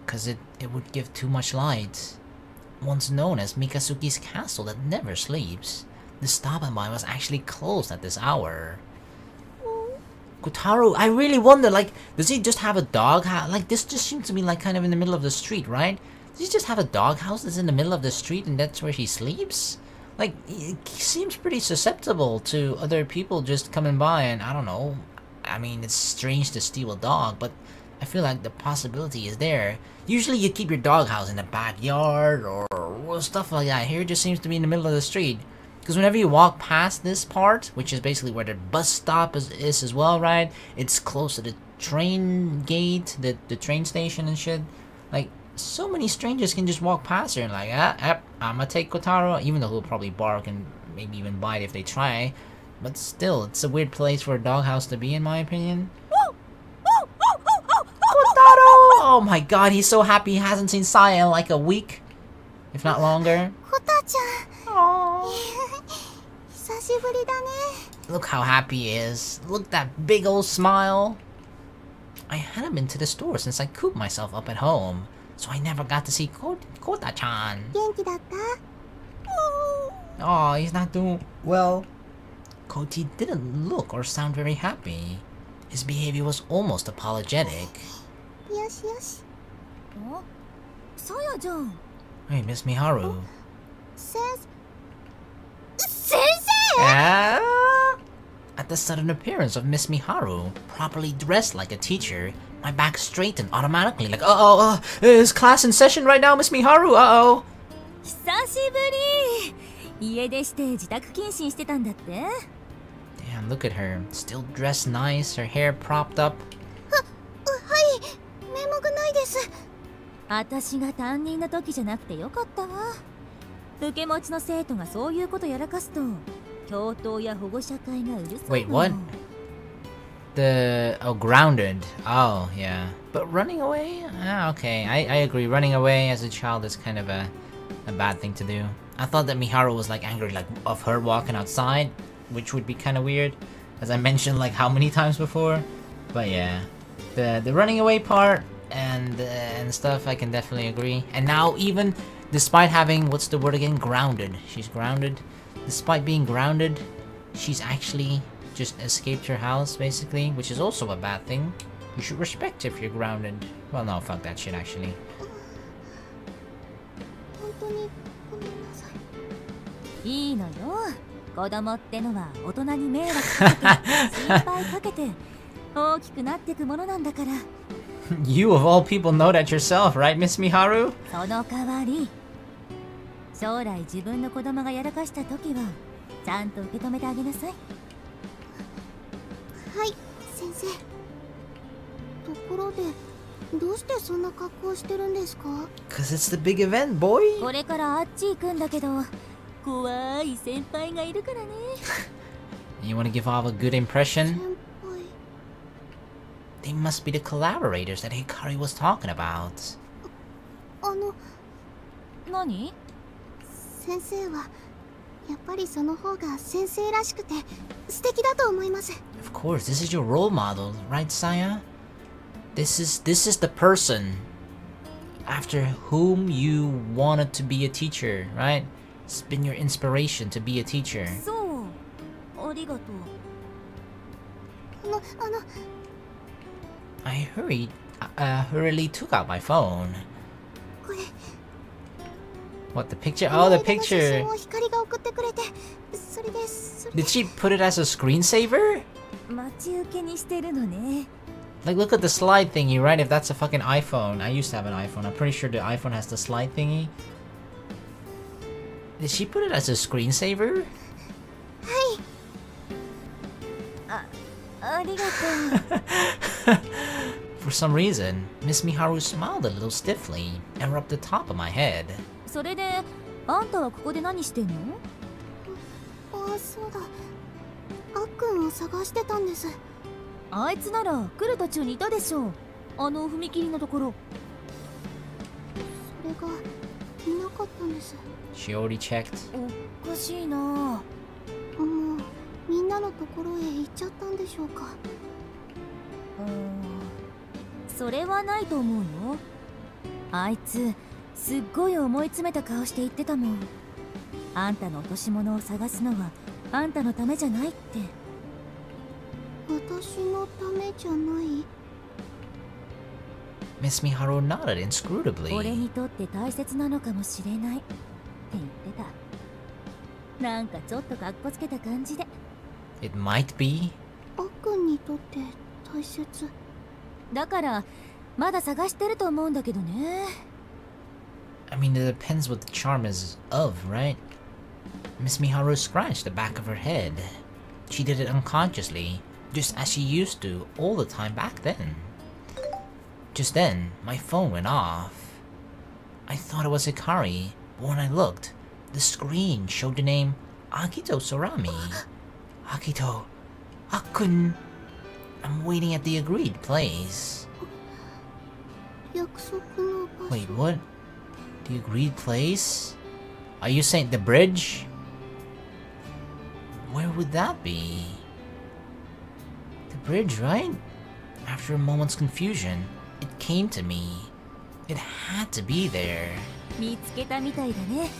Because it would give too much light. Once known as Mikasuki's castle that never sleeps, the stop-and-by was actually closed at this hour. Kotaro, I really wonder, like, does he just have a doghouse? Like, this just seems to be, like, kind of in the middle of the street, right? Does he just have a doghouse that's in the middle of the street and that's where he sleeps? Like, he seems pretty susceptible to other people just coming by and, I don't know. I mean, it's strange to steal a dog, but I feel like the possibility is there. Usually you keep your doghouse in the backyard or stuff like that. Here it just seems to be in the middle of the street. Because whenever you walk past this part, which is basically where the bus stop is as well, right? It's close to the train gate, the train station and shit. Like, so many strangers can just walk past here and like, I'ma take Kotaro, even though he'll probably bark and maybe even bite if they try. But still, it's a weird place for a doghouse to be, in my opinion. Kotaro! Oh my god, he's so happy he hasn't seen Saya in like a week, if not longer. Look how happy he is. Look at that big old smile. I hadn't been to the store since I cooped myself up at home, so I never got to see Kota-chan. Oh, he's not doing well. Koti didn't look or sound very happy. His behavior was almost apologetic. Hey, Miss Miharu. At the sudden appearance of Miss Miharu, properly dressed like a teacher, my back straightened automatically like, is class in session right now, Miss Miharu? Uh-oh. Damn, look at her. Still dressed nice, her hair propped up. Wait, what? Grounded. Oh, yeah. But running away? Okay, I agree. Running away as a child is kind of a bad thing to do. I thought that Miharu was like angry, like of her walking outside, which would be kind of weird, as I mentioned like how many times before. But yeah, the running away part and stuff, I can definitely agree. And now even despite having, what's the word again? Grounded. She's grounded. Despite being grounded, she's actually just escaped her house, basically, which is also a bad thing. You should respect if you're grounded. Well, no, fuck that shit, actually. You of all people know that yourself, right, Miss Miharu? Cause it's the big event, boy. You want to give off a good impression? They must be the collaborators that Hikari was talking about. Of course, this is your role model, right, Saya? This is the person after whom you wanted to be a teacher, right? It's been your inspiration to be a teacher. I hurriedly took out my phone. What, the picture? Oh, the picture! Did she put it as a screensaver? Like, look at the slide thingy, right? If that's a fucking iPhone. I used to have an iPhone. I'm pretty sure the iPhone has the slide thingy. Did she put it as a screensaver? For some reason, Miss Miharu smiled a little stiffly and rubbed the top of my head. She already checked. それはないと思うよ。あいつすっごい思い詰めた顔して言ってたもん。あんたの落とし物を探すのはあんたのためじゃないって。私のためじゃない。 Miss Miharu nodded inscrutably. 俺にとって大切なのかもしれないって言ってた。なんかちょっとかっこつけた感じで。It might be. あっくんにとって大切だからまだ探してると思うんだけどね。I mean, it depends what the charm is of, right? Miss Miharu scratched the back of her head. She did it unconsciously, just as she used to all the time back then. Just then, my phone went off. I thought it was Hikari, but when I looked, the screen showed the name Akito Sorami. Akito, Akun. I'm waiting at the agreed place. 約束の場所 Wait, what? The agreed place? Are you saying the bridge? Where would that be? The bridge, right? After a moment's confusion, it came to me. It had to be there. 見つけたみたいだね、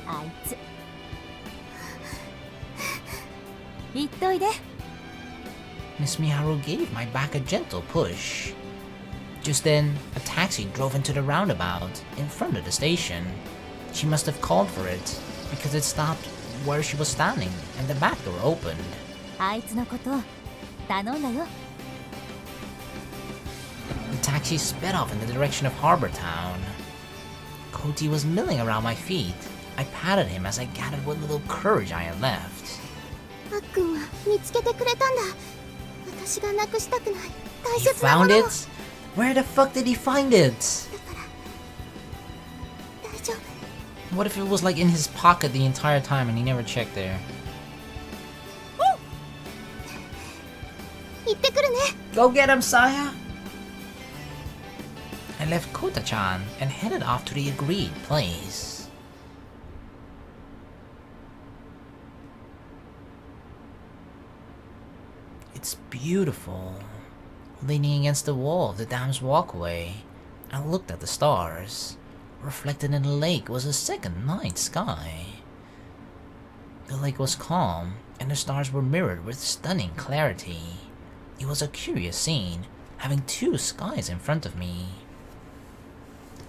あいつ。言っといで。Miss Miharu gave my back a gentle push. Just then, a taxi drove into the roundabout in front of the station. She must have called for it, because it stopped where she was standing and the back door opened. あいつのこと頼んだよ。The taxi sped off in the direction of Harbor Town. Koti was milling around my feet. I patted him as I gathered what little courage I had left. あっくんは見つけてくれたんだ。私がなくしたくない大 He 切なも found のを。 it? Where the fuck did he find it? 大丈夫。 What if it was like in his pocket the entire time and he never checked there? 行ってくるね。 Go get him, Saya! I left Kota-chan and headed off to the agreed place. It's beautiful. Leaning against the wall of the dam's walkway, I looked at the stars. Reflected in the lake was a second night sky. The lake was calm, and the stars were mirrored with stunning clarity. It was a curious scene, having two skies in front of me.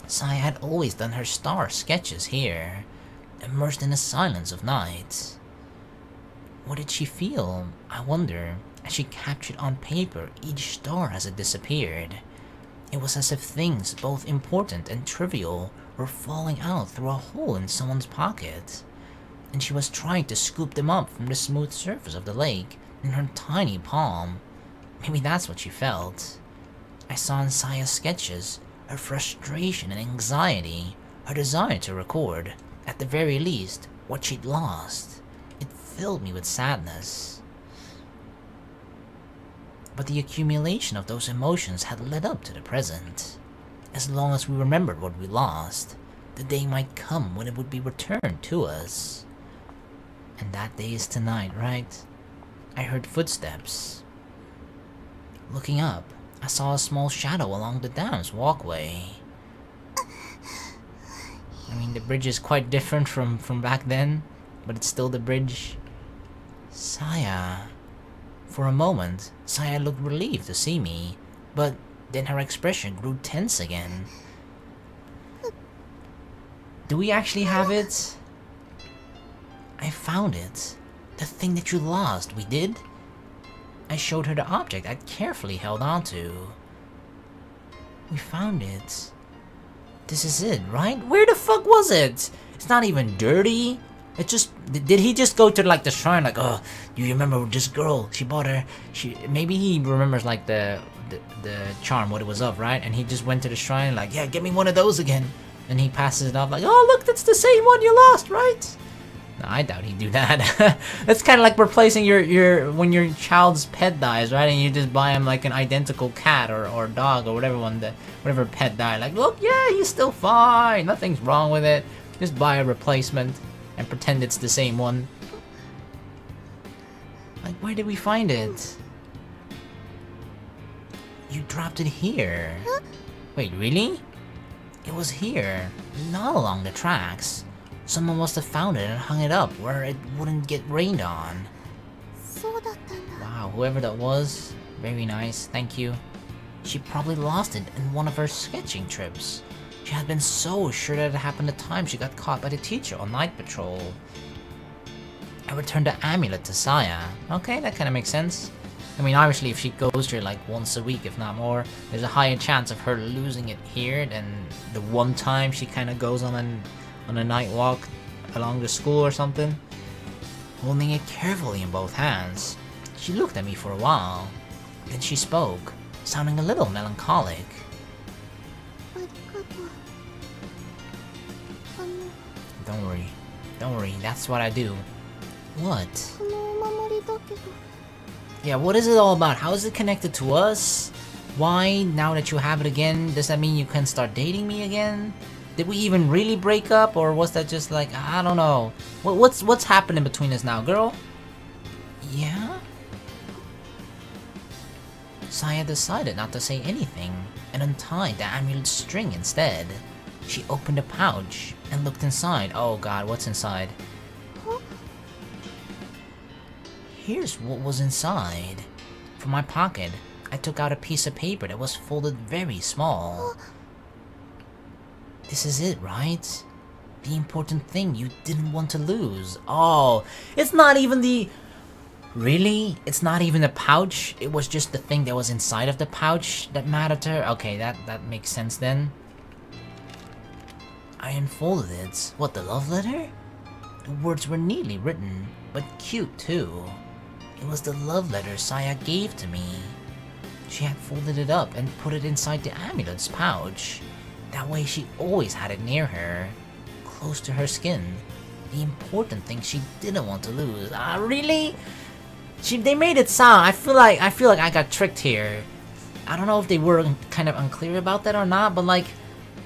Saya had always done her star sketches here, immersed in the silence of night. What did she feel, I wonder, as she captured on paper each star as it disappeared? It was as if things both important and trivial were falling out through a hole in someone's pocket, and she was trying to scoop them up from the smooth surface of the lake in her tiny palm. Maybe that's what she felt. I saw in Saya's sketches her frustration and anxiety, her desire to record, at the very least, what she'd lost. It filled me with sadness. But the accumulation of those emotions had led up to the present. As long as we remembered what we lost, the day might come when it would be returned to us. And that day is tonight, right? I heard footsteps. Looking up, I saw a small shadow along the dam's walkway. I mean, the bridge is quite different from back then, but it's still the bridge. Saya. For a moment, Saya looked relieved to see me, but then her expression grew tense again. Do we actually have it? I found it. The thing that you lost, we did? I showed her the object I'd carefully held onto. We found it. This is it, right? Where the fuck was it? It's not even dirty. It just... Did he just go to like the shrine like, oh, do you remember this girl? She bought her... Maybe he remembers like the charm, what it was of, right? And he just went to the shrine like, yeah, get me one of those again. And he passes it off like, oh, look, that's the same one you lost, right? No, I doubt he'd do that. That's kind of like replacing when your child's pet dies, right? And you just buy him like an identical cat or dog or whatever pet died. Like, look, yeah, he's still fine. Nothing's wrong with it. Just buy a replacement and pretend it's the same one. Like, where did we find it? You dropped it here. Huh? Wait, really? It was here, not along the tracks. Someone must have found it and hung it up where it wouldn't get rained on. そうだったんだ。 Wow, whoever that was, very nice, thank you. She probably lost it in one of her sketching trips. She had been so sure that it happened the time she got caught by the teacher on night patrol. I returned the amulet to Saya. Okay, that kind of makes sense. I mean, obviously, if she goes here like once a week, if not more, there's a higher chance of her losing it here than the one time she kind of goes on a night walk along the school or something. Holding it carefully in both hands, she looked at me for a while. Then she spoke, sounding a little melancholic. ありがとう。Don't worry, that's what I do. What? このお守りだけど。 Yeah, what is it all about? How is it connected to us? Why, now that you have it again, does that mean you can start dating me again? Did we even really break up, or was that just like, I don't know. What's happening between us now, girl? Yeah? Saya decided not to say anything, and untied the amulet string instead. She opened the pouch, and looked inside. Oh god, what's inside? Huh? Here's what was inside. From my pocket, I took out a piece of paper that was folded very small. This is it, right? The important thing you didn't want to lose. Oh, it's not even the... Really? It's not even the pouch? It was just the thing that was inside of the pouch that mattered to her? Okay, that makes sense then. I unfolded it. What, the love letter? The words were neatly written, but cute too. It was the love letter Saya gave to me. She had folded it up and put it inside the amulet's pouch. That way she always had it near her, close to her skin. The important thing she didn't want to lose. Ah, really? They made it sound. I feel like I got tricked here. I don't know if they were kind of unclear about that or not, but like,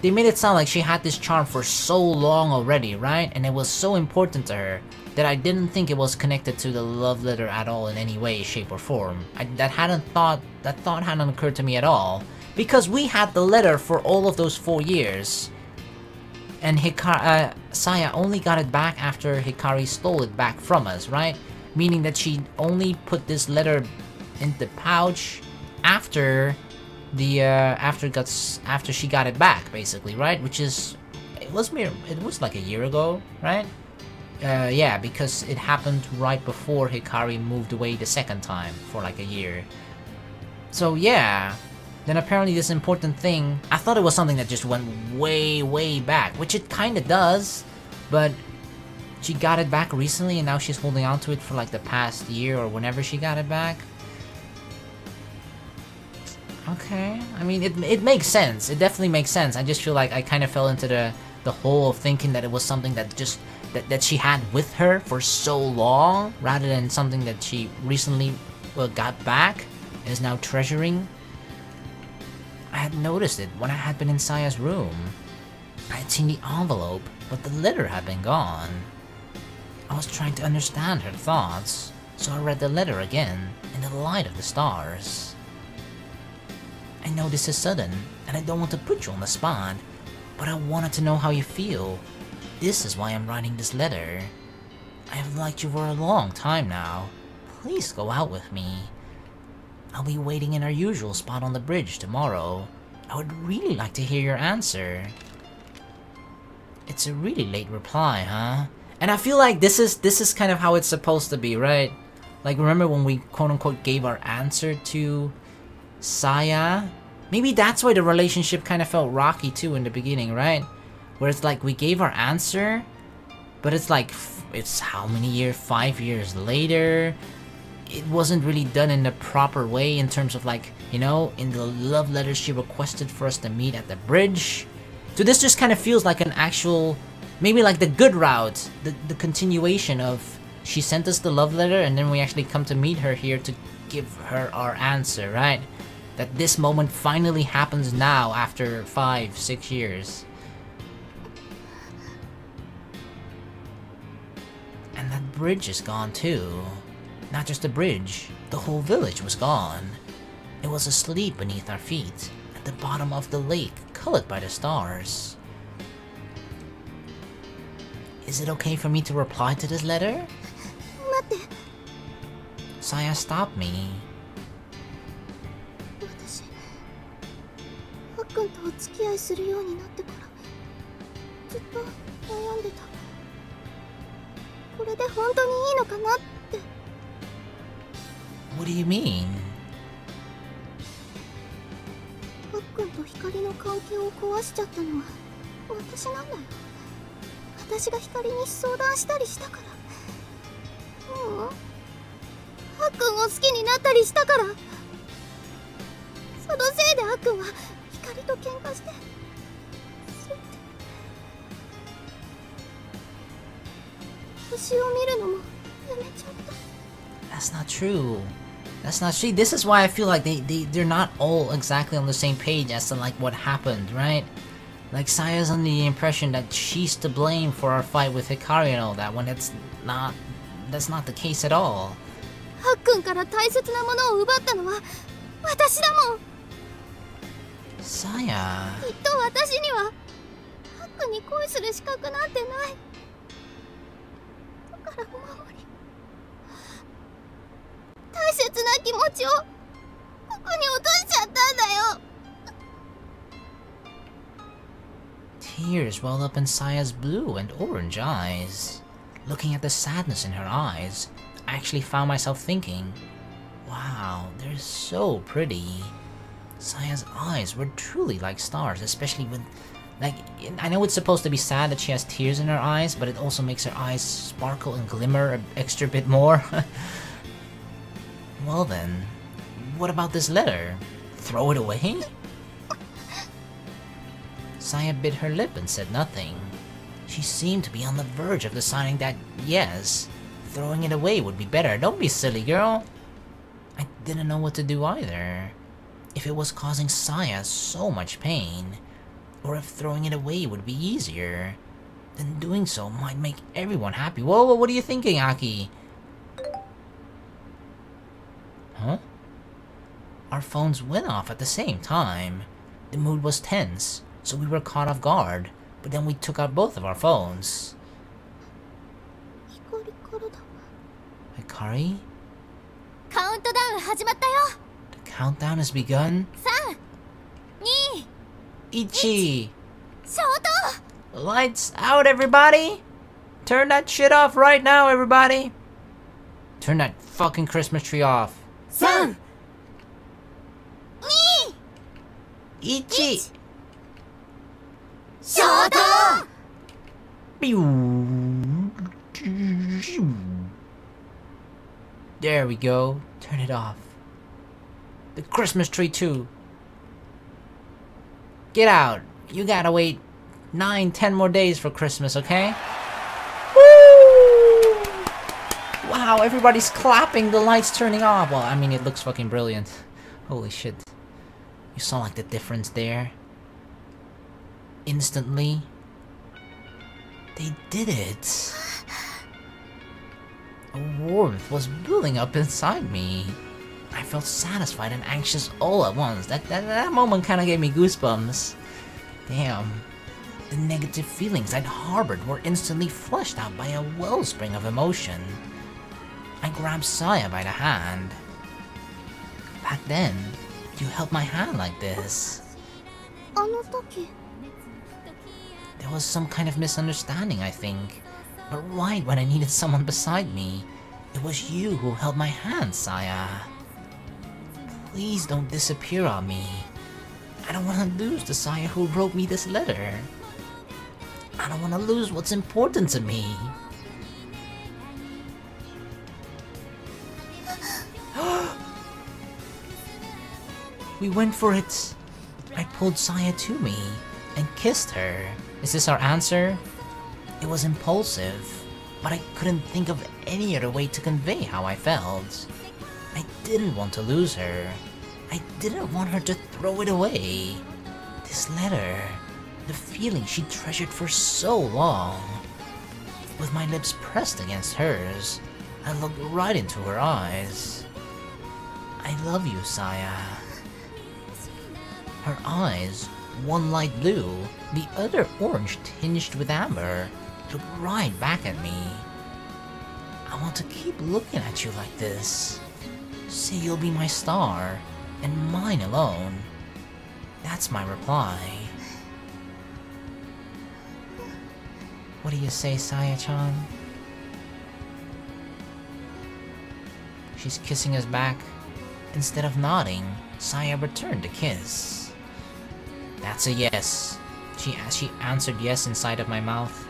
they made it sound like she had this charm for so long already, right? And it was so important to her that I didn't think it was connected to the love letter at all in any way, shape, or form. That thought hadn't occurred to me at all. Because we had the letter for all of those 4 years. And Saya only got it back after Hikari stole it back from us, right? Meaning that she only put this letter in the pouch after after she got it back, basically, right? Which is, it was like a year ago, right? Yeah, because it happened right before Hikari moved away the second time for like a year. So yeah, then apparently this important thing, I thought it was something that just went way, way back, which it kinda does, but she got it back recently and now she's holding on to it for like the past year or whenever she got it back. Okay, I mean, it makes sense. It definitely makes sense. I just feel like I kind of fell into the hole of thinking that it was something that just that she had with her for so long, rather than something that she recently got back and is now treasuring. I had noticed it when I had been in Saya's room. I had seen the envelope, but the letter had been gone. I was trying to understand her thoughts, so I read the letter again in the light of the stars. I know this is sudden, and I don't want to put you on the spot, but I wanted to know how you feel. This is why I'm writing this letter. I have liked you for a long time now. Please go out with me. I'll be waiting in our usual spot on the bridge tomorrow. I would really like to hear your answer. It's a really late reply, huh? And I feel like this is kind of how it's supposed to be, right? Like, remember when we quote-unquote gave our answer to Saya? Maybe that's why the relationship kind of felt rocky too in the beginning, right? Where it's like we gave our answer, but it's like, it's how many years? 5 years later. It wasn't really done in the proper way in terms of like, you know, in the love letter she requested for us to meet at the bridge. So this just kind of feels like an actual, maybe like the good route, the continuation of she sent us the love letter and then we actually come to meet her here to give her our answer, right? That this moment finally happens now after 5-6 years. And that bridge is gone too. Not just the bridge, the whole village was gone. It was asleep beneath our feet, at the bottom of the lake, colored by the stars. Is it okay for me to reply to this letter? 待って、 Saya stopped me. 私あっくんとお付き合いするようになってからずっと悩んでた。これで本当にいいのかなって。 What do you mean? あっくんと光の関係を壊しちゃったのは私なんだよ。私が光に相談したりしたから。ううん、あっくんを好きになったりしたから。そのせいであっくんは光と喧嘩して、そうって星を見るのもやめちゃった。 That's not true. That's not true. This is why I feel like they're not all exactly on the same page as to like what happened, right? Like Saya's under the impression that she's to blame for our fight with Hikari and all that, when that's not the case at all. あっくんから大切なものを奪ったのは私だもん。 Saya. きっと私にはあっくんに恋する資格なんてない。だからお守り、大切な気持ちをここに落としちゃったんだよ。 Tears welled up in Saya's blue and orange eyes. Looking at the sadness in her eyes, I actually found myself thinking, wow, they're so pretty. Saya's eyes were truly like stars, especially with, like, I know it's supposed to be sad that she has tears in her eyes, but it also makes her eyes sparkle and glimmer an extra bit more. Well then, what about this letter? Throw it away? Saya bit her lip and said nothing. She seemed to be on the verge of deciding that, yes, throwing it away would be better. Don't be silly, girl. I didn't know what to do either. If it was causing Saya so much pain, or if throwing it away would be easier, then doing so might make everyone happy. Whoa, what are you thinking, Aki? Huh? Our phones went off at the same time. The mood was tense, so we were caught off guard, but then we took out both of our phones. 光からだ。 Hikari? カウントダウン始まったよ。 The countdown has begun? 3、2、Ichi! 消灯。 Lights out, everybody! Turn that shit off right now, everybody! Turn that fucking Christmas tree off. 3、Ichi! 消灯。 There we go. Turn it off. The Christmas tree too. Get out. You gotta wait 9-10 more days for Christmas, okay? Woo! Wow, everybody's clapping, the lights turning off. Well, I mean, it looks fucking brilliant. Holy shit. You saw like the difference there? Instantly. They did it. A warmth was building up inside me. I felt satisfied and anxious all at once. That moment kind of gave me goosebumps. Damn. The negative feelings I'd harbored were instantly flushed out by a wellspring of emotion. I grabbed Saya by the hand. Back then, you held my hand like this. あの時 There was some kind of misunderstanding, I think. But right when I needed someone beside me, it was you who held my hand, Saya. Please don't disappear on me. I don't want to lose the Saya who wrote me this letter. I don't want to lose what's important to me. We went for it. I pulled Saya to me and kissed her. Is this our answer? It was impulsive, but I couldn't think of any other way to convey how I felt. I didn't want to lose her. I didn't want her to throw it away. This letter, the feeling she treasured for so long. With my lips pressed against hers, I looked right into her eyes. I love you, Saya. Her eyes, one light blue, the other orange tinged with amber, looked right back at me. I want to keep looking at you like this. Say you'll be my star, and mine alone. That's my reply. What do you say, Saya-chan? She's kissing us back. Instead of nodding, Saya returned a kiss. That's a yes. She answered yes inside of my mouth.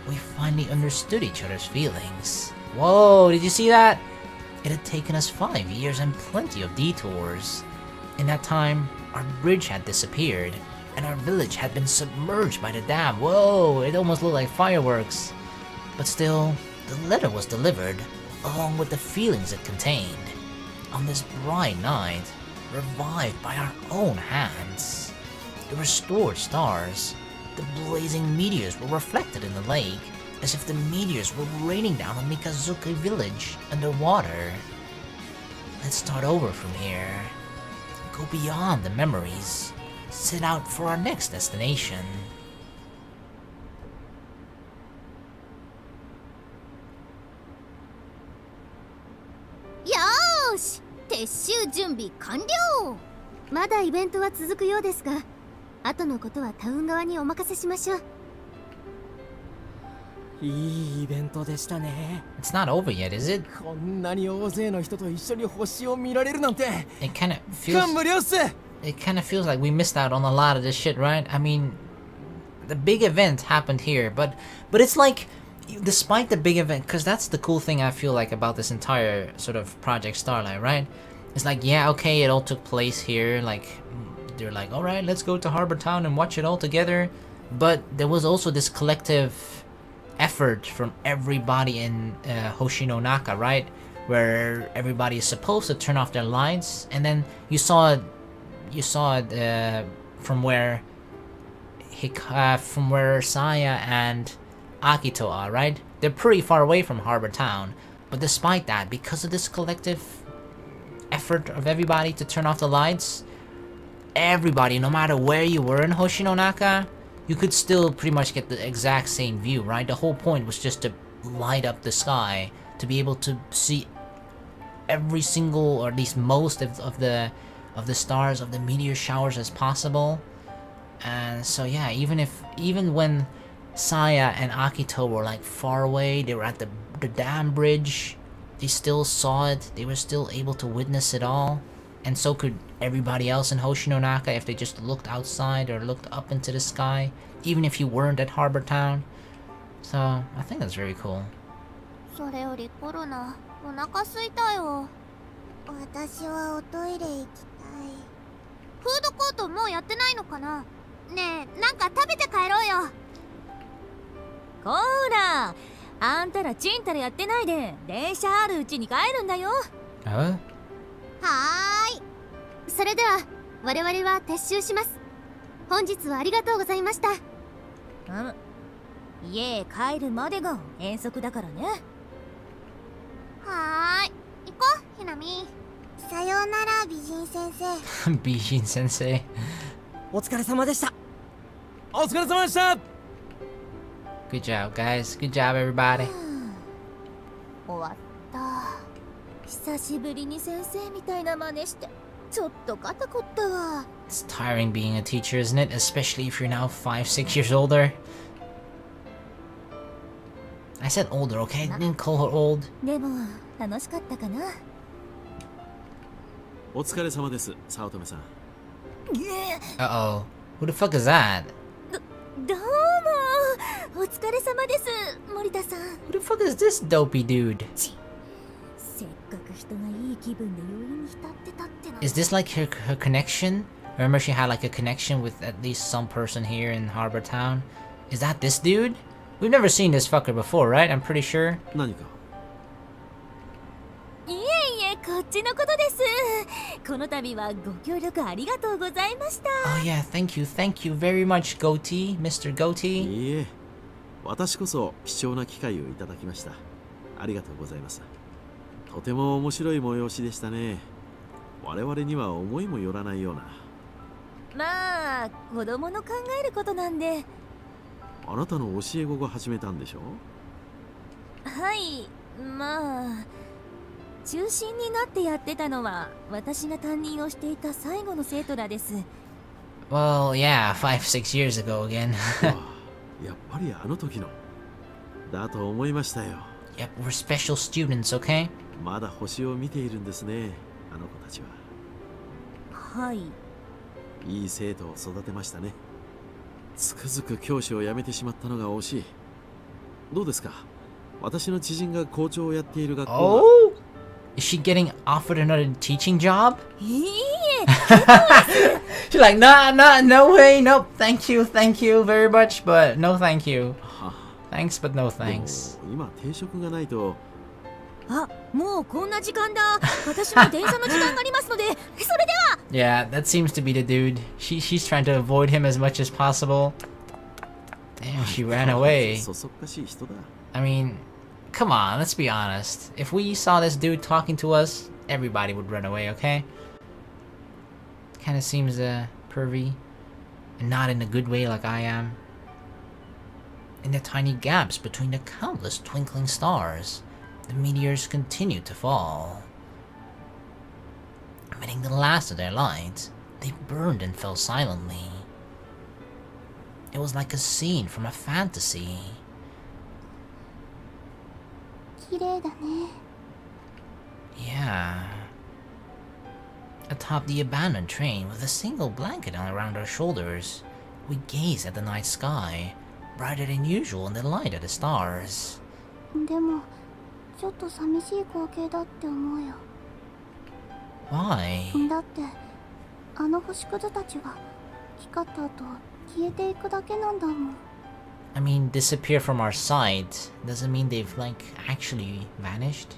We finally understood each other's feelings. Whoa, did you see that? It had taken us 5 years and plenty of detours. In that time, our bridge had disappeared, and our village had been submerged by the dam. Whoa, it almost looked like fireworks. But still, the letter was delivered, along with the feelings it contained. On this bright night, revived by our own hands. The restored stars, the blazing meteors were reflected in the lake, as if the meteors were raining down on Mikazuki village underwater. Let's start over from here. Go beyond the memories. Set out for our next destination. Yosh! 撤収準備完了。まだイベントは続くようですが、後のことはタウン側にお任せしましょう。いいイベントでしたね。It's not over yet, is it? こんなに大勢の人と一緒に星を見られるなんて。It kind of 感無量っす。It kind of feels like we missed out on a lot of this shit, right? I mean, the big event happened here, but it's like, despite the big event, because that's the cool thing I feel like about this entire sort of Project Starlight, right? It's like, yeah, okay, it all took place here, like, they're like, alright, let's go to Harbor Town and watch it all together, but there was also this collective effort from everybody in Hoshinonaka, right? Where everybody is supposed to turn off their lights, and then you saw it from where Saya and Akito are, right? They're pretty far away from Harbor Town, but despite that, because of this collective effort of everybody to turn off the lights, everybody, no matter where you were in Hoshinonaka, you could still pretty much get the exact same view, right? The whole point was just to light up the sky, to be able to see every single, or at least most of the stars, of the meteor showers as possible. And so yeah, even when Saya and Akito were like far away, they were at the dam bridge, they still saw it, they were still able to witness it all. And so could everybody else in Hoshinonaka if they just looked outside or looked up into the sky, even if you weren't at Harbor Town. So I think that's very cool. それよりコロナ、お腹すいたよ。私はおトイレ行きたい。フードコートもうやってないのかな。ねえ、なんか食べて帰ろうよ。こーら、あんたらちんたらやってないで電車あるうちに帰るんだよ。Huh? はーい。それでは我々は撤収します。本日はありがとうございました。家へ帰るまでが遠足だからね。はーい。行こう、ひなみ。さようなら、美人先生。美人先生。お疲れ様でした。お疲れ様でした。Good job, guys. Good job, everybody. 終わった。久しぶりに先生みたいな真似してちょっと肩こったわ。 It's tiring being a teacher, isn't it? Especially if you're now 5-6 years older. I said older, okay? I didn't call her old. でも楽しかったかな。お疲れ様です、早乙女さん。Uh-oh. Who the fuck is that? どうもお疲れ様です、森田さん。 Who the fuck is this dopey dude? せっかく人がいい気分で余韻に浸ってたっての。 Is this like her connection? Remember she had like a connection with at least some person here in Harbor Town? Is that this dude? We've never seen this fucker before, right? I'm pretty sure. 何か。いえいえ、こっちのことです。この度はご協力ありがとうございました。 Oh yeah, thank you very much, Goatee, Mr. Goatee. いいえ、私こそ貴重な機会をいただきました。ありがとうございます。とても面白い催しでしたね。我々には思いもよらないような。まあ子供の考えることなんで。あなたの教え子が始めたんでしょ？はい、まあ中心になってやってたのは私が担任をしていた最後の生徒らです。 Well, yeah, 5-6 years ago again. わあ、やっぱりあの時のだと思いましたよ。 Yep, we're special students, okay? まだ星を見ているんですね、あの子たちは。はい。いい生徒を育てましたね。つくづく教師を辞めてしまったのが惜しい。どうですか、私の知人が校長をやっている学校が。 Oh? Is she getting offered another teaching job? いいえ。 She's like, no way, nope, thank you very much, but no thank you. は Thanks, but no でも thanks. 今定職がないと。あ、もうこんな時間だ。私も電車の時間がありますので、それでは。 Yeah, that seems to be the dude. She's trying to avoid him as much as possible. Damn, she ran away. そそっかしい人だ。 I mean, come on, let's be honest. If we saw this dude talking to us, everybody would run away, okay? Kinda seems pervy. And not in a good way like I am. In the tiny gaps between the countless twinkling stars, the meteors continued to fall. Emitting the last of their light, they burned and fell silently. It was like a scene from a fantasy. 綺麗だね。 Yeah. Atop the abandoned train with a single blanket around our shoulders, we gazed at the night sky, brighter than usual in the light of the stars. でもちょっと寂しい光景だって思うよ。 Why? だってあの星屑たちが光った後消えていくだけなんだもん。 I mean, disappear from our sight doesn't mean they've, like, actually vanished.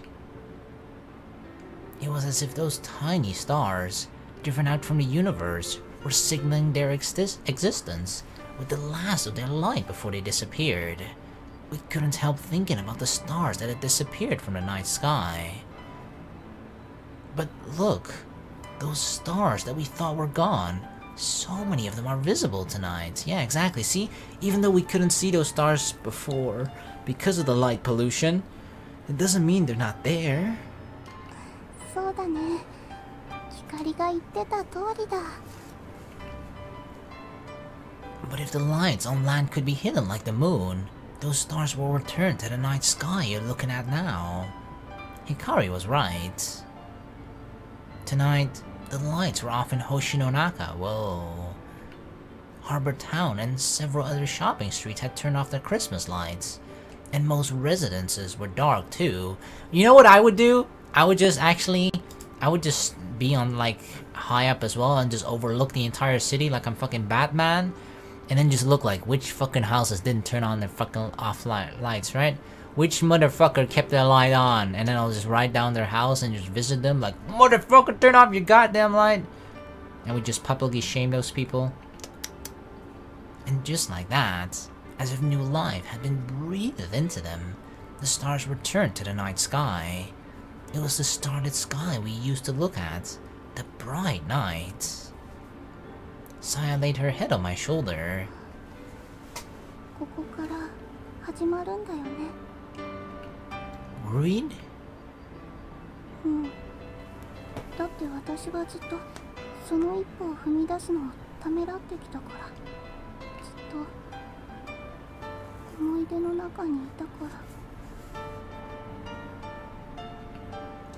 It was as if those tiny stars, driven out from the universe, were signaling their existence with the last of their light before they disappeared. We couldn't help thinking about the stars that had disappeared from the night sky. But look, those stars that we thought were gone, so many of them are visible tonight. Yeah, exactly. See, even though we couldn't see those stars before because of the light pollution, it doesn't mean they're not there. そうだね。光が言ってた通りだ。 But if the lights on land could be hidden like the moon, those stars will return to the night sky you're looking at now. Hikari was right. Tonight, the lights were off in Hoshinonaka. Whoa. Harbor Town and several other shopping streets had turned off their Christmas lights. And most residences were dark too. You know what I would do? I would just be on, like, high up as well and just overlook the entire city like I'm fucking Batman. And then just look like which fucking houses didn't turn on their fucking off lights, right? Which motherfucker kept their light on? And then I'll just write down their house and just visit them like, motherfucker, turn off your goddamn light! And we just publicly shame those people. And just like that, as if new life had been breathed into them, the stars returned to the night sky. It was the starlit sky we used to look at, the bright night. Saya laid her head on my shoulder. ここから始まるんだよね。 Worried? うん。だって私はずっとその一歩を踏み出すのをためらってきたから。ずっと思い出の中にいたから。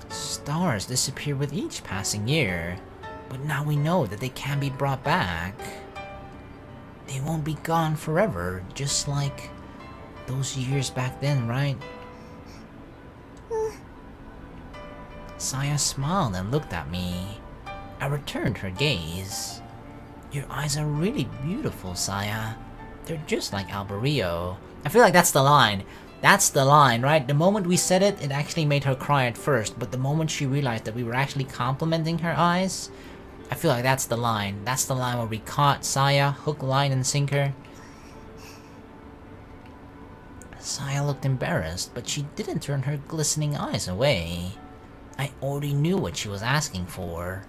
Stars disappear with each passing year, but now we know that they can be brought back. They won't be gone forever, just like those years back then, right? Saya smiled and looked at me. I returned her gaze. Your eyes are really beautiful, Saya. They're just like Alberio. I feel like that's the line. That's the line, right? The moment we said it, it actually made her cry at first, but the moment she realized that we were actually complimenting her eyes, I feel like that's the line. That's the line where we caught Saya, hook, line, and sinker. Saya looked embarrassed, but she didn't turn her glistening eyes away. I already knew what she was asking for.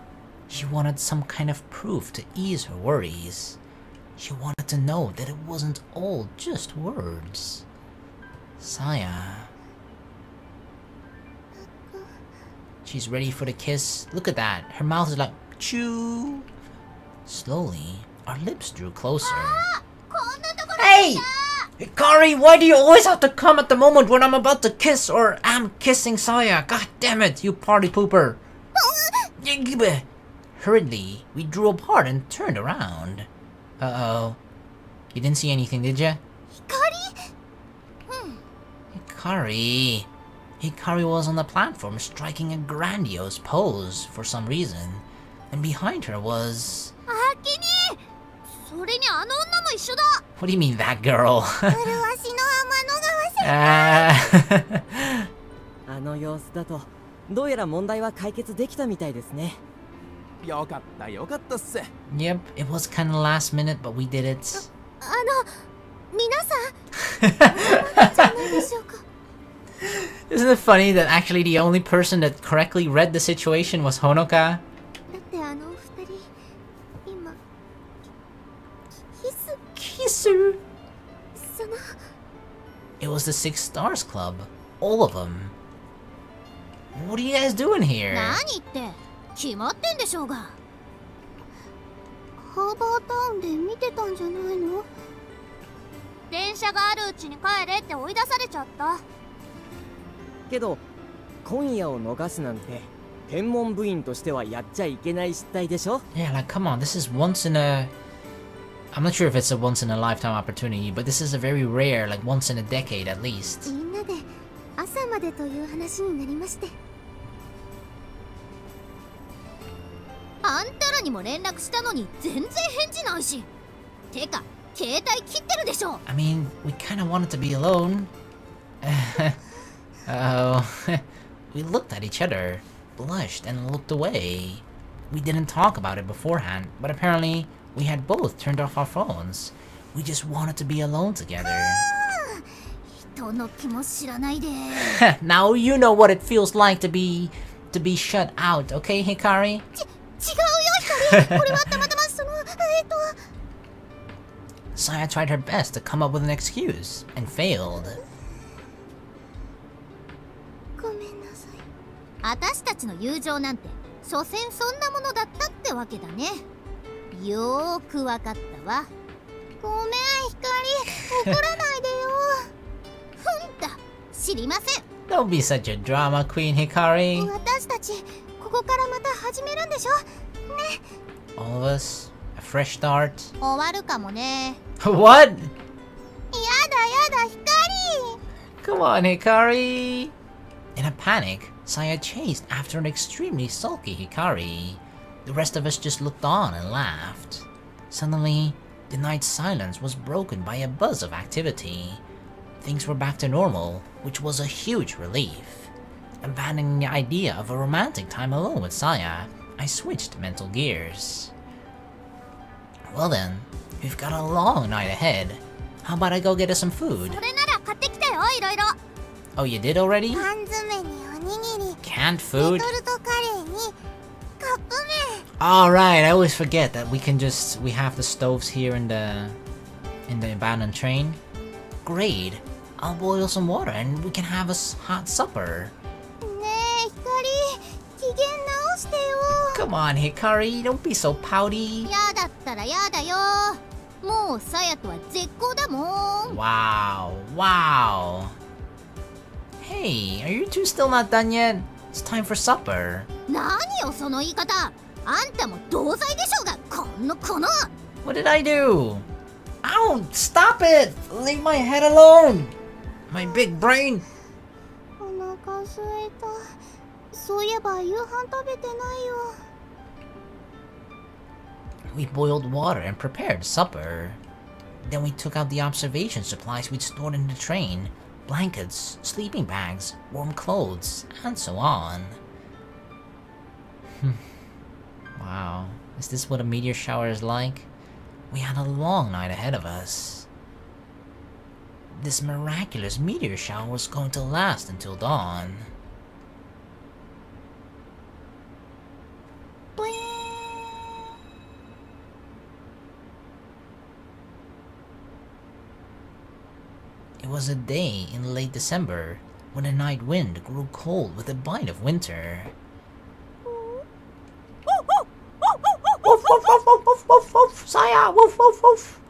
She wanted some kind of proof to ease her worries. She wanted to know that it wasn't all just words. Saya. She's ready for the kiss. Look at that. Her mouth is like, chew. Slowly, our lips drew closer. Hey! Hikari, why do you always have to come at the moment when I'm about to kiss or am kissing Saya? God damn it, you party pooper. Hurriedly, we drew apart and turned around. Uh-oh. You didn't see anything, did ya? Hikari. Hikari was on the platform striking a grandiose pose for some reason. And behind her was... What do you mean, that girl? あの様子だとどうやら問題は解決できたみたいですね。よかったよかったっす。 Yep, it was kind of last minute, but we did it. 皆さんじゃないでしょうか。 Isn't it funny that actually the only person that correctly read the situation was Honoka? だってあのお二人今キス Kisser. その It was the Six Stars Club. All of them. What are you guys doing here? 何って決まってんでしょうが。ハーバータウンで見てたんじゃないの？電車があるうちに帰れって追い出されちゃった。けど今夜を逃すなんて天文部員としてはやっちゃいけない失態でしょ。 Yeah, like come on, this is once in a... I'm not sure if it's a once in a lifetime opportunity, but this is a very rare, like once in a decade at least. みんなで朝までという話になりまして。あんたらにも連絡したのに全然返事ないし。てか、携帯切ってるでしょ。 I mean, we kind of wanted to be alone. Uh-oh. We looked at each other, blushed, and looked away. We didn't talk about it beforehand, but apparently we had both turned off our phones. We just wanted to be alone together. 人の気も知らないで。 Now you know what it feels like to be shut out, okay, Hikari? 違うよ、光。これはたまたまSaya tried her best to come up with an excuse, and failed. ごめんなさい。私たちの友情なんて、所詮そんなものだったってわけだね。よーくわかったわ。ごめん、光。怒らないでよ。ふんだ、知りません。 Don't be such a drama queen, Hikari. 私たち、ここからまた始めるんでしょ？ね。 All of us, a fresh start. 終わるかもね。 What? やだやだ、光。 Come on, Hikari! In a panic, Saya chased after an extremely sulky Hikari. The rest of us just looked on and laughed. Suddenly, the night's silence was broken by a buzz of activity. Things were back to normal, which was a huge relief. Abandoning the idea of a romantic time alone with Saya, I switched mental gears. Well then, we've got a long night ahead. How about I go get us some food? それなら買ってきたよ、いろいろ。 Oh, you did already? 缶詰におにぎり、 Canned food? レトルトカレーにカップ麺。 Alright, I always forget that we have the stoves here in the abandoned train. Great, I'll boil some water and we can have a hot supper. ねえ、光、機嫌直してよ。 Come on, Hikari, don't be so pouty. やだったらやだよ。もうさやとは絶好だもん。 Wow, wow. Hey, are you two still not done yet? It's time for supper. 何よその言い方。あんたも同罪でしょうが、この。 What did I do? Ow, stop it! Leave my head alone! My big brain. お腹すいた。そういえば夕飯食べてないよ。 We boiled water and prepared supper. Then we took out the observation supplies we'd stored in the train. Blankets, sleeping bags, warm clothes, and so on. Wow, is this what a meteor shower is like? We had a long night ahead of us. This miraculous meteor shower was going to last until dawn. Bling! It was a day in late December when the night wind grew cold with a bite of winter. Woof, woof, woof, woof, woof, woof, woof, Saya, woof, woof, woof.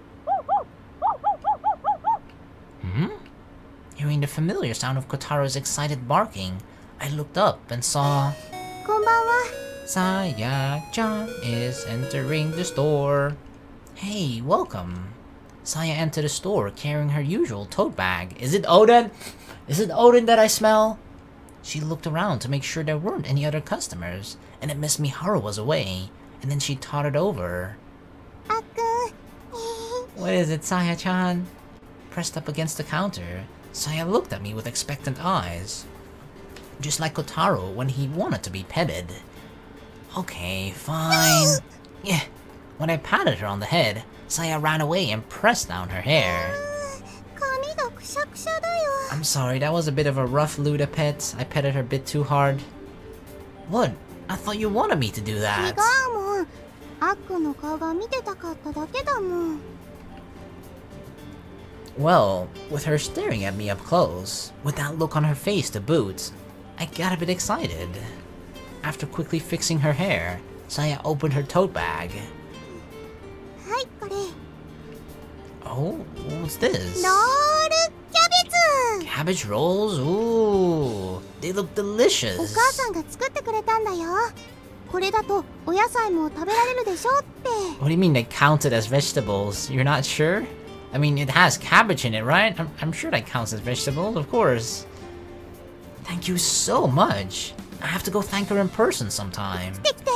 Hearing the familiar sound of Kotaro's excited barking, I looked up and saw... こんばんは。 Saya-chan is entering the store. Hey, welcome. Saya entered the store carrying her usual tote bag. Is it Odin? Is it Odin that I smell? She looked around to make sure there weren't any other customers, and it Miss Miharu was away, and then she tottered over. あっくん。 What is it, Saya-chan? Pressed up against the counter, Saya looked at me with expectant eyes. Just like Kotaro when he wanted to be petted. Okay, fine. Yeah. When I patted her on the head, Saya ran away and pressed down her hair. 髪がくしゃくしゃだよ。 I'm sorry, that was a bit of a rough Luda pet. I petted her a bit too hard. What? I thought you wanted me to do 違 that. うもん。あっくんの顔が見てたかっただけだもん。 Well, with her staring at me up close, with that look on her face to boot, I got a bit excited. After quickly fixing her hair, Saya opened her tote bag. はい、これ。 Oh, what's this? ロールキャベツ。 Cabbage rolls? Ooh, they look お delicious. 母さんが作ってくれたんだよ。これだとお野菜も食べられるでしょって。 What do you mean they count it as vegetables? You're not sure? I mean, it has cabbage in it, right? I'm sure that counts as vegetables, of course. Thank you so much. I have to go thank her in person sometime. 来て来て。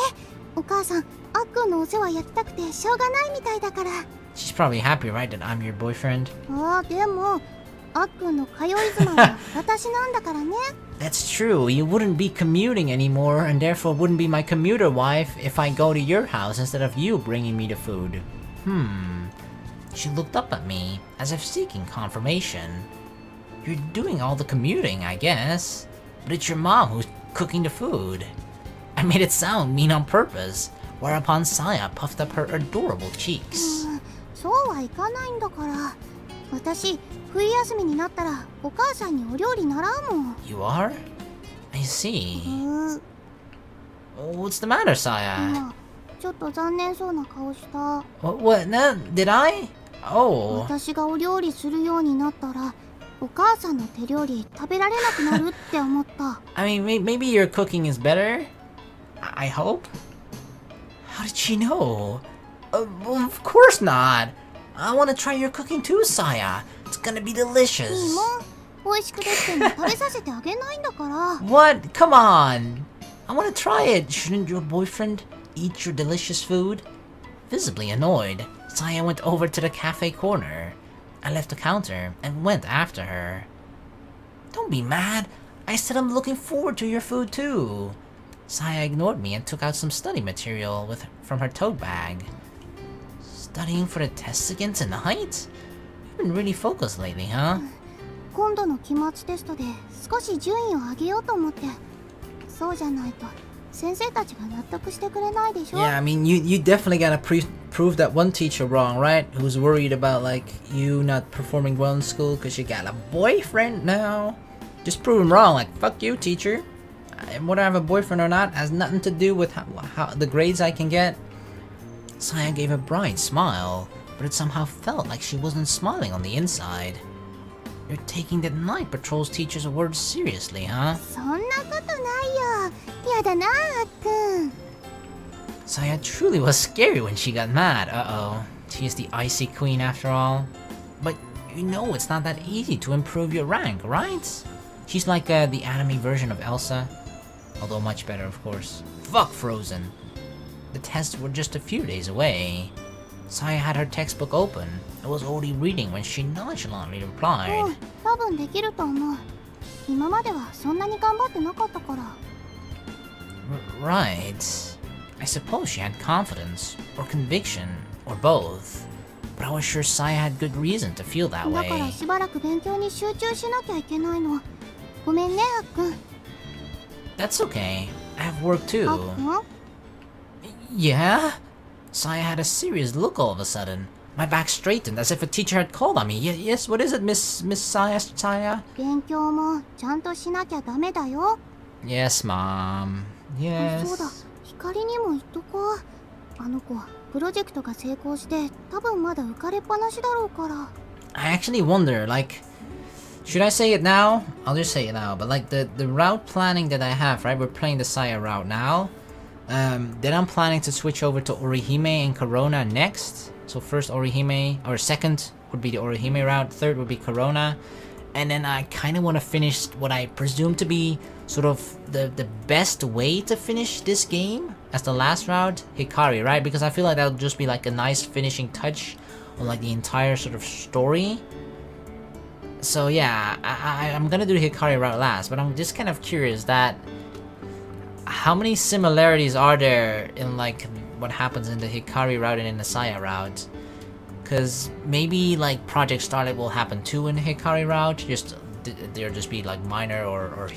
お母さん、あっくんのお世話焼きたくてしょうがないみたいだから。 She's probably happy, right, that I'm your boyfriend? ああ、でも、あっくんの通い妻は私なんだからね。 That's true. You wouldn't be commuting anymore, and therefore wouldn't be my commuter wife if I go to your house instead of you bringing me the food. She looked up at me, as if seeking confirmation. You're doing all the commuting, I guess. But it's your mom who's cooking the food. I made it sound mean on purpose, whereupon Saya puffed up her adorable cheeks. そうはいかないんだから。私、冬休みになったらお母さんにお料理習うもん。 You are? I see. うん。 What's the matter, Saya? まあ、ちょっと残念そうな顔した。 What? Did I? Oh. 私がお料理するようになったら、お母さんの手料理食べられなくなるって思った。I mean, maybe your cooking is better? I hope? How did she know? Well, of course not! I want to try your cooking too, Saya! It's gonna be いい delicious! もん。美味しくできても食べさせてあげないんだから。 What? Come on! I want to try it! Shouldn't your boyfriend eat your delicious food? Visibly annoyed, Saya went over to the cafe corner. I left the counter and went after her. Don't be mad! I said I'm looking forward to your food too! Saya ignored me and took out some study material from her tote bag. Studying for the tests again tonight? You've been really focused lately, huh? 今度の期末テストで少し順位を上げようと思って。そうじゃないと先生たちが納得してくれないでしょ。 Yeah, I mean, you definitely gotta prove that one teacher wrong, right? Who's worried about, like, you not performing well in school because you got a boyfriend now. Just prove him wrong, like, fuck you, teacher. Whether I have a boyfriend or not has nothing to do with how the grades I can get. Saya gave a bright smile, but it somehow felt like she wasn't smiling on the inside. You're taking the night patrol's teacher's words seriously, huh? そんなことないよ。やだな、あっくん。 Saya truly was scary when she got mad. Uh-oh. She is the icy queen after all. But you know it's not that easy to improve your rank, right? She's like the anime version of Elsa. Although much better, of course. Fuck Frozen. The tests were just a few days away. Saya had her textbook open and was already reading when she nonchalantly う replied. ん、多分できると思う。今まではそんなに頑張ってなかったから。 Right. I suppose she had confidence, or conviction, or both. But I was sure Saya had good reason to feel that だから way. しばらく勉強に集中しなきゃいけないの。ごめんね、あっくん。 That's okay. I have work あっ too. くん？ Yeah? Saya had a serious look all of a sudden. My back straightened as if a teacher had called on me. Yes, what is it, Miss Saya? 勉強もちゃんとしなきゃダメだよ。 Yes, Mom. あ、そうだ。 Yes. 光にも言っとこう。あの子、プロジェクトが成功して多分まだ浮かれっぱなしだろうから。 I actually wonder, like, should I say it now? I'll just say it now. But like the route planning that I have, right? We're playing the Saya route now. Then I'm planning to switch over to Orihime and Corona next. So first Orihime, or second would be the Orihime route, third would be Corona. And then I kind of want to finish what I presume to be sort of the best way to finish this game as the last route, Hikari, right? Because I feel like that would just be like a nice finishing touch on like the entire sort of story. So yeah, I'm gonna do the Hikari route last, but I'm just kind of curious that how many similarities are there in like what happens in the Hikari route and in the Saya route? Because maybe like Project Starlight will happen too in the Hikari route, just there'll just be like minor or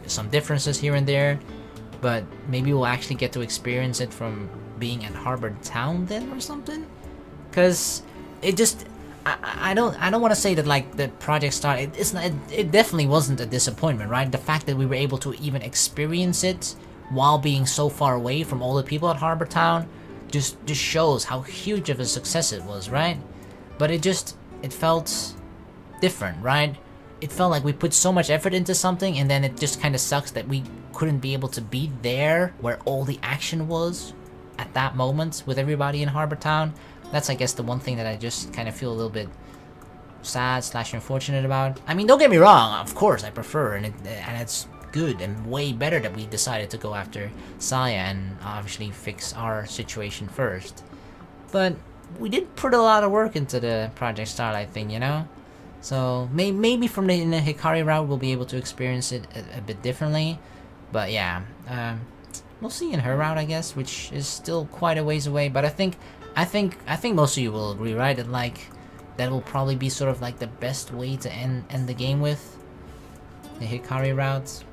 some differences here and there, but maybe we'll actually get to experience it from being at Harbor Town then or something. Because it just I don't want to say that like the Project Starlight, it definitely wasn't a disappointment, right? The fact that we were able to even experience it while being so far away from all the people at Harbor Town just shows how huge of a success it was, right? But it felt different, right? It felt like we put so much effort into something and then it just kind of sucks that we couldn't be able to be there where all the action was at that moment with everybody in Harbor Town. That's, I guess, the one thing that I just kind of feel a little bit sad / unfortunate about. I mean, don't get me wrong, of course I prefer, and it's good and way better that we decided to go after Saya and obviously fix our situation first. But we did put a lot of work into the Project Starlight thing, you know? So maybe in the Hikari route we'll be able to experience it a bit differently. But yeah, we'll see in her route, I guess, which is still quite a ways away. But I think most of you will agree, right? That like that will probably be sort of like the best way to end the game with the Hikari route.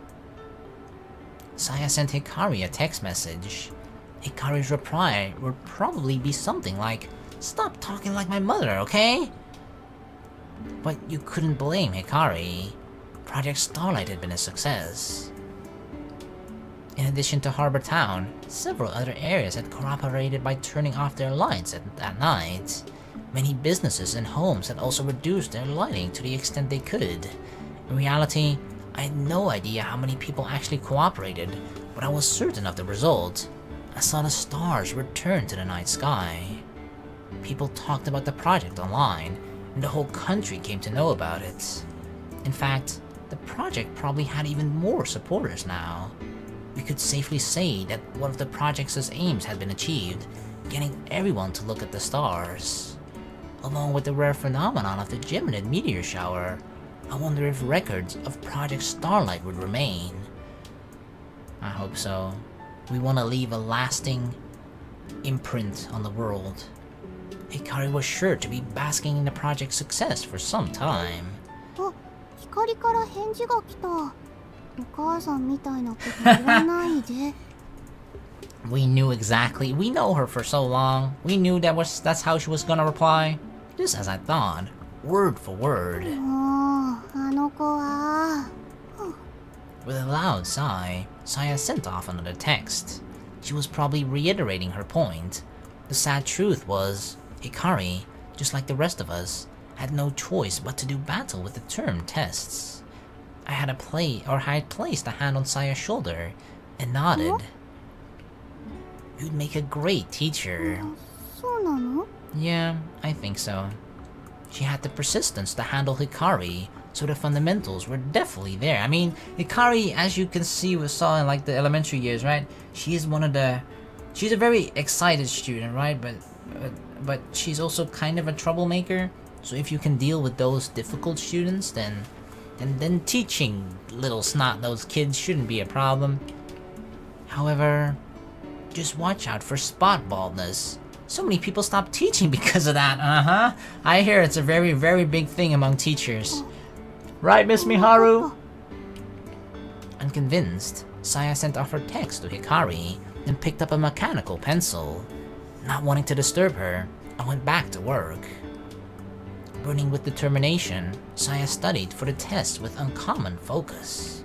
Saya sent Hikari a text message. Hikari's reply would probably be something like, "Stop talking like my mother, okay?" But you couldn't blame Hikari. Project Starlight had been a success. In addition to Harbor Town, several other areas had cooperated by turning off their lights at night. Many businesses and homes had also reduced their lighting to the extent they could. In reality, I had no idea how many people actually cooperated, but I was certain of the result. I saw the stars return to the night sky. People talked about the project online, and the whole country came to know about it. In fact, the project probably had even more supporters now. We could safely say that one of the project's aims had been achieved, getting everyone to look at the stars. Along with the rare phenomenon of the Geminid meteor shower, I wonder if records of Project Starlight would remain. I hope so. We want to leave a lasting imprint on the world. Hikari was sure to be basking in the project's success for some time. あ、光から返事が来た。お母さんみたいなこと言わないで。We knew exactly. We know her for so long. We knew that's how she was gonna reply. Just as I thought, word for word. もうあの子は。With a loud sigh, Saya sent off another text. She was probably reiterating her point. The sad truth was, Hikari, just like the rest of us, had no choice but to do battle with the term tests. I had placed a hand on Saya's shoulder and nodded. Huh? You'd make a great teacher. そうなの? Yeah, I think so. She had the persistence to handle Hikari, so the fundamentals were definitely there. I mean, Hikari, as you can see, we saw in like the elementary years, right? She's a very excited student, right? But she's also kind of a troublemaker. So if you can deal with those difficult students, then teaching little snot-nosed kids shouldn't be a problem. However, just watch out for spot baldness. So many people stop teaching because of that, I hear it's a very, very big thing among teachers. Right, Miss Miharu? Unconvinced, Saya sent off her text to Hikari and picked up a mechanical pencil. Not wanting to disturb her, I went back to work. Burning with determination, Saya studied for the test with uncommon focus.